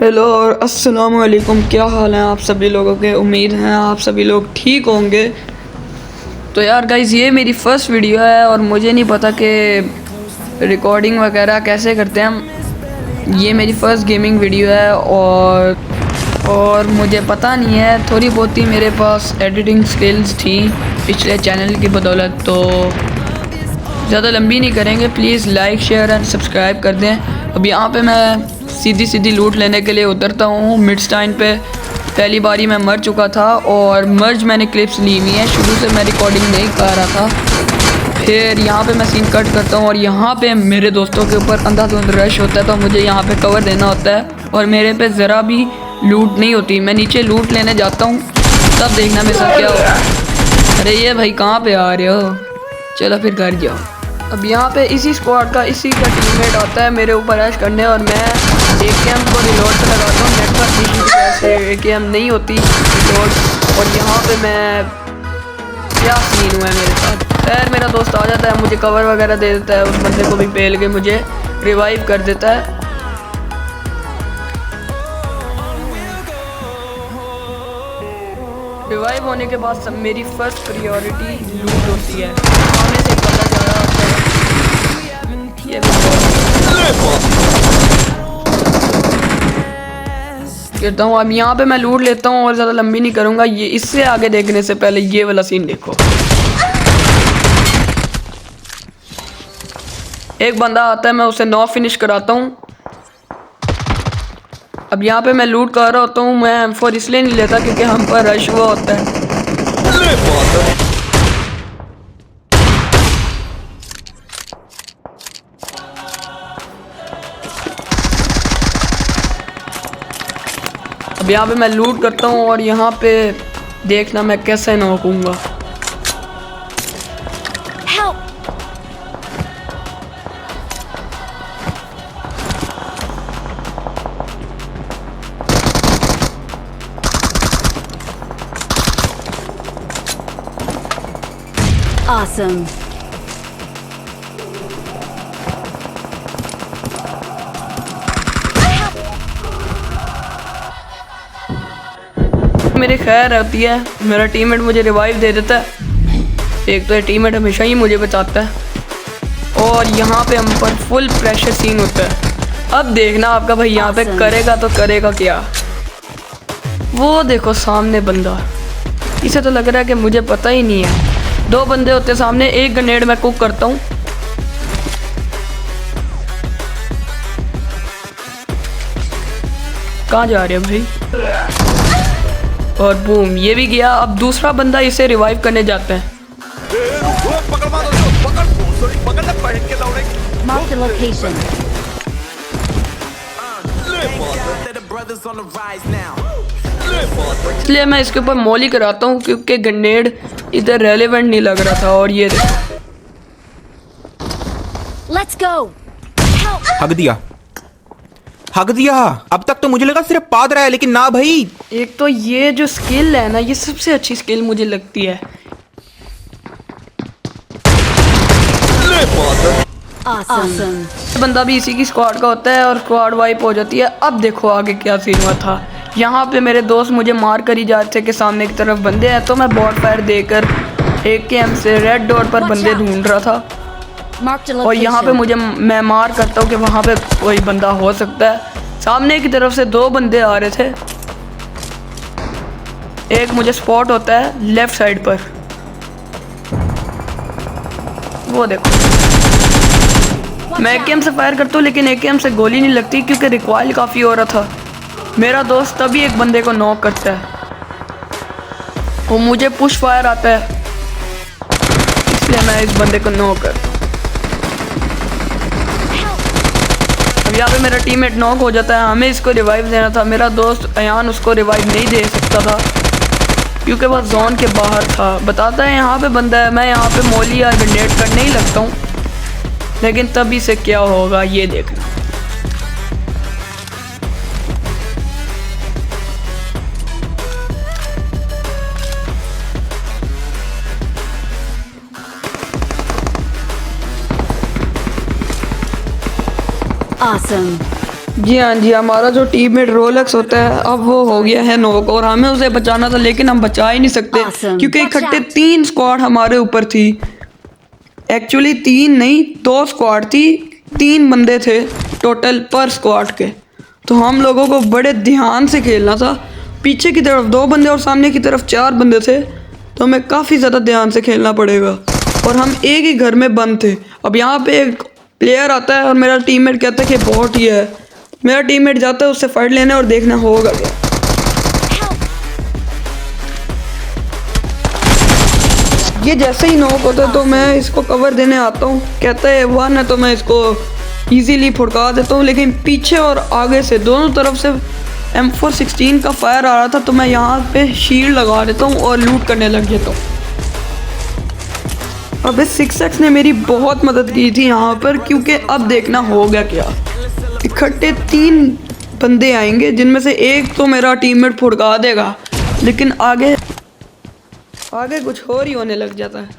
Hello और अस्सलाम वालेकुम। क्या हाल है आप सभी लोगों के। उम्मीद है आप सभी लोग ठीक होंगे। तो यार गाइज़, ये मेरी फ़र्स्ट वीडियो है और मुझे नहीं पता कि रिकॉर्डिंग वगैरह कैसे करते हैं हम। ये मेरी फ़र्स्ट गेमिंग वीडियो है और मुझे पता नहीं है, थोड़ी बहुत ही मेरे पास एडिटिंग स्किल्स थी पिछले चैनल की बदौलत। तो ज़्यादा लंबी नहीं करेंगे, please like share and subscribe कर दें। अब यहाँ पे मैं सीधी सीधी लूट लेने के लिए उतरता हूँ। मिडस्टाइन पे पहली बारी मैं मर चुका था और मर्ज मैंने क्लिप्स ली हुई हैं। शुरू से मैं रिकॉर्डिंग नहीं कर रहा था। फिर यहाँ पे मैं सीन कट करता हूँ और यहाँ पे मेरे दोस्तों के ऊपर अंधाधुंध रश होता है, तो मुझे यहाँ पे कवर देना होता है और मेरे पे ज़रा भी लूट नहीं होती। मैं नीचे लूट लेने जाता हूँ, तब देखना मेरे साथ क्या हो। अरे ये भाई कहाँ पे आ रहे हो, चलो फिर घर जाओ। अब यहाँ पे इसी स्क्वाड का इसी का टीममेट आता है मेरे ऊपर रश करने और मैं AKM को रिलोड पे लगाता हूँ। नेटवर्क इशू की वजह से AKM नहीं होती रिलोड। और यहाँ पे मैं क्या सीन हुआ है मेरे साथ। खैर मेरा दोस्त आ जाता है, मुझे कवर वगैरह दे देता है, उस बंदे को भी पेल के मुझे रिवाइव कर देता है। रिवाइव होने के बाद सब मेरी फर्स्ट प्रायोरिटी लूट होती है। सामने से एक बंदा जा रहा होता है, ये कहता हूँ। अब यहाँ पे मैं लूट लेता हूँ और ज़्यादा लंबी नहीं करूँगा। ये इससे आगे देखने से पहले ये वाला सीन देखो। एक बंदा आता है, मैं उसे 9 फिनिश कराता हूँ। अब यहाँ पे मैं लूट कर रहा होता हूँ। मैं M4 इसलिए नहीं लेता क्योंकि हम पर रश हुआ होता है। अब यहाँ पे मैं लूट करता हूँ और यहाँ पे देखना मैं कैसे नॉकूंगा। Awesome. मेरी खैर होती है, मेरा टीममेट मुझे रिवाइव दे देता है। एक तो ये टीममेट हमेशा ही मुझे बचाता है। और यहाँ पे हम पर फुल प्रेशर सीन होता है। अब देखना आपका भाई यहाँ पे करेगा तो करेगा क्या। वो देखो सामने बंदा, इसे तो लग रहा है कि मुझे पता ही नहीं है। 2 बंदे होते सामने, एक ग्रेनेड मैं कुक करता हूँ। कहाँ जा रहे हैं भाई। और बूम, ये भी गया। अब दूसरा बंदा इसे रिवाइव करने जाता है। Mark the location. इसलिए मैं इसके ऊपर मॉली कराता हूँ क्योंकि ग्रेनेड इधर रेलेवेंट नहीं लग रहा था। और ये देखो, Let's go. हक दिया। अब तक तो मुझे लगा सिर्फ पाद रहा है, लेकिन ना भाई। एक तो ये जो स्किल है ना, ये सबसे अच्छी स्किल मुझे लगती है। Awesome. बंदा भी इसी की स्क्वाड का होता है और स्क्वाड वाइप हो जाती है। अब देखो आगे क्या सीन हुआ था। यहाँ पे मेरे दोस्त मुझे मार कर ही जाते थे कि सामने की तरफ बंदे हैं, तो मैं बॉट फायर देकर AKM से रेड डॉट पर बंदे ढूंढ रहा था। Mark the और यहाँ पे location. मैं मार करता हूँ कि वहाँ पे कोई बंदा हो सकता है। सामने की तरफ से 2 बंदे आ रहे थे। एक मुझे स्पॉट होता है लेफ्ट साइड पर, वो देखो। मैं AKM से फायर करता हूँ लेकिन AKM से गोली नहीं लगती क्योंकि रिकॉइल काफ़ी हो रहा था। मेरा दोस्त तभी एक बंदे को नॉक करता है, वो मुझे पुश फायर आता है, इसलिए मैं इस बंदे को नॉक करता हूँ। अब यहाँ पे मेरा टीममेट नॉक हो जाता है। हमें इसको रिवाइव देना था। मेरा दोस्त अयान उसको रिवाइव नहीं दे सकता था क्योंकि वह जोन के बाहर था। बताता है यहाँ पे बंदा है। मैं यहाँ पे मॉली या ग्रेनेड करने ही लगता हूँ, लेकिन तभी से क्या होगा ये देखना। Awesome. जी हाँ जी, हमारा जो टीममेट रोलेक्स होता है अब वो हो गया है नॉक और हमें उसे बचाना था, लेकिन हम बचा ही नहीं सकते Awesome. क्योंकि Watch इकट्ठे out. 3 स्क्वाड हमारे ऊपर थी। एक्चुअली 3 नहीं 2 स्क्वाड थी, 3 बंदे थे टोटल पर स्क्वाड के। तो हम लोगों को बड़े ध्यान से खेलना था। पीछे की तरफ 2 बंदे और सामने की तरफ 4 बंदे थे, तो हमें काफ़ी ज़्यादा ध्यान से खेलना पड़ेगा। और हम एक ही घर में बंद थे। अब यहाँ पे एक प्लेयर आता है और मेरा टीममेट कहता है कि बॉट ही है। मेरा टीममेट जाता है उससे फाइट लेने और देखना होगा क्या। ये जैसे ही नॉक होता है तो मैं इसको कवर देने आता हूँ, कहता है 1 है तो मैं इसको इजीली फुड़का देता हूँ, लेकिन पीछे और आगे से दोनों तरफ से M416 का फायर आ रहा था, तो मैं यहाँ पे शील्ड लगा देता हूँ और लूट करने लग जाता हूँ। अब इस 6x ने मेरी बहुत मदद की थी यहाँ पर, क्योंकि अब देखना होगा क्या। इकट्ठे 3 बंदे आएंगे जिनमें से एक तो मेरा टीममेट फुड़का देगा, लेकिन आगे कुछ और ही होने लग जाता है।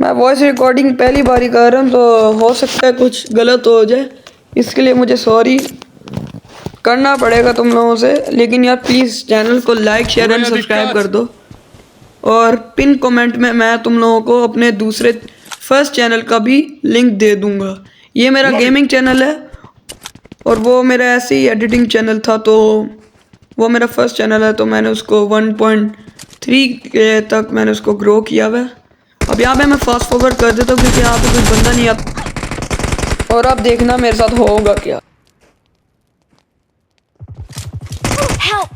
मैं वॉइस रिकॉर्डिंग पहली बार ही कर रहा हूँ, तो हो सकता है कुछ गलत हो जाए, इसके लिए मुझे सॉरी करना पड़ेगा तुम लोगों से। लेकिन यार प्लीज़ चैनल को लाइक शेयर एंड सब्सक्राइब कर दो, और पिन कमेंट में मैं तुम लोगों को अपने दूसरे फर्स्ट चैनल का भी लिंक दे दूंगा। ये मेरा गेमिंग चैनल है और वो मेरा ऐसे ही एडिटिंग चैनल था, तो वो मेरा फर्स्ट चैनल है, तो मैंने उसको 1.3 तक मैंने उसको ग्रो किया हुआ है। अब यहाँ पे मैं फास्ट फॉरवर्ड कर देता हूँ क्योंकि यहाँ पे कोई बंदा नहीं आता। और अब देखना मेरे साथ होगा क्या। Help!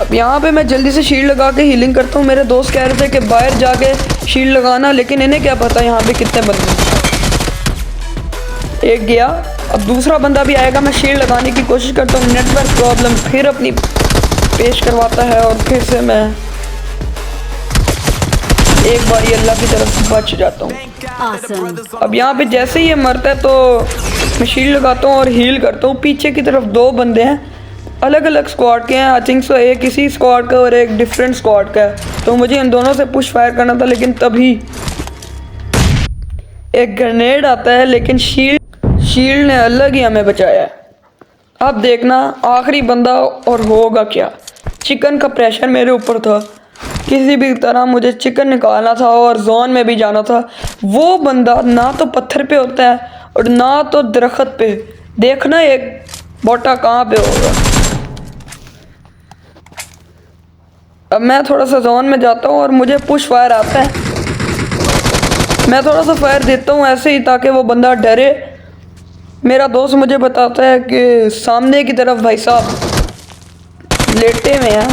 अब यहाँ पे मैं जल्दी से शील्ड लगा के हीलिंग करता हूँ। मेरे दोस्त कह रहे थे कि बाहर जाके शील्ड लगाना, लेकिन इन्हें क्या पता यहाँ पे कितने बंदे हैं। एक गया, अब दूसरा बंदा भी आएगा। मैं शील्ड लगाने की कोशिश करता हूँ, नेटवर्क प्रॉब्लम फिर अपनी पेश करवाता है और फिर से मैं एक बार अल्लाह की तरफ बच जाता हूँ। Awesome. अब यहाँ पे जैसे ही ये मरता है तो मैं शील्ड लगाता हूँ और हील करता हूँ। पीछे की तरफ 2 बंदे हैं, अलग अलग स्क्वाड के हैं। आई थिंक सो एक इसी स्क्वाड का और एक डिफरेंट स्क्वाड का है, तो मुझे इन दोनों से पुश फायर करना था। लेकिन तभी एक ग्रेनेड आता है, लेकिन शील्ड ने अलग ही हमें बचाया है। अब देखना आखिरी बंदा और होगा क्या। चिकन का प्रेशर मेरे ऊपर था, किसी भी तरह मुझे चिकन निकालना था और जोन में भी जाना था। वो बंदा ना तो पत्थर पे होता है और ना तो दरख्त पे। देखना एक बोटा कहाँ पे होगा। अब मैं थोड़ा सा जोन में जाता हूँ और मुझे पुश फायर आता है। मैं थोड़ा सा फायर देता हूँ ऐसे ही ताकि वो बंदा डरे। मेरा दोस्त मुझे बताता है कि सामने की तरफ भाई साहब लेटे हुए हैं।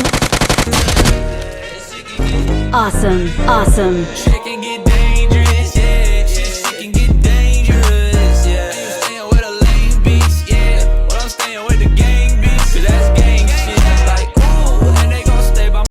Awesome. Awesome.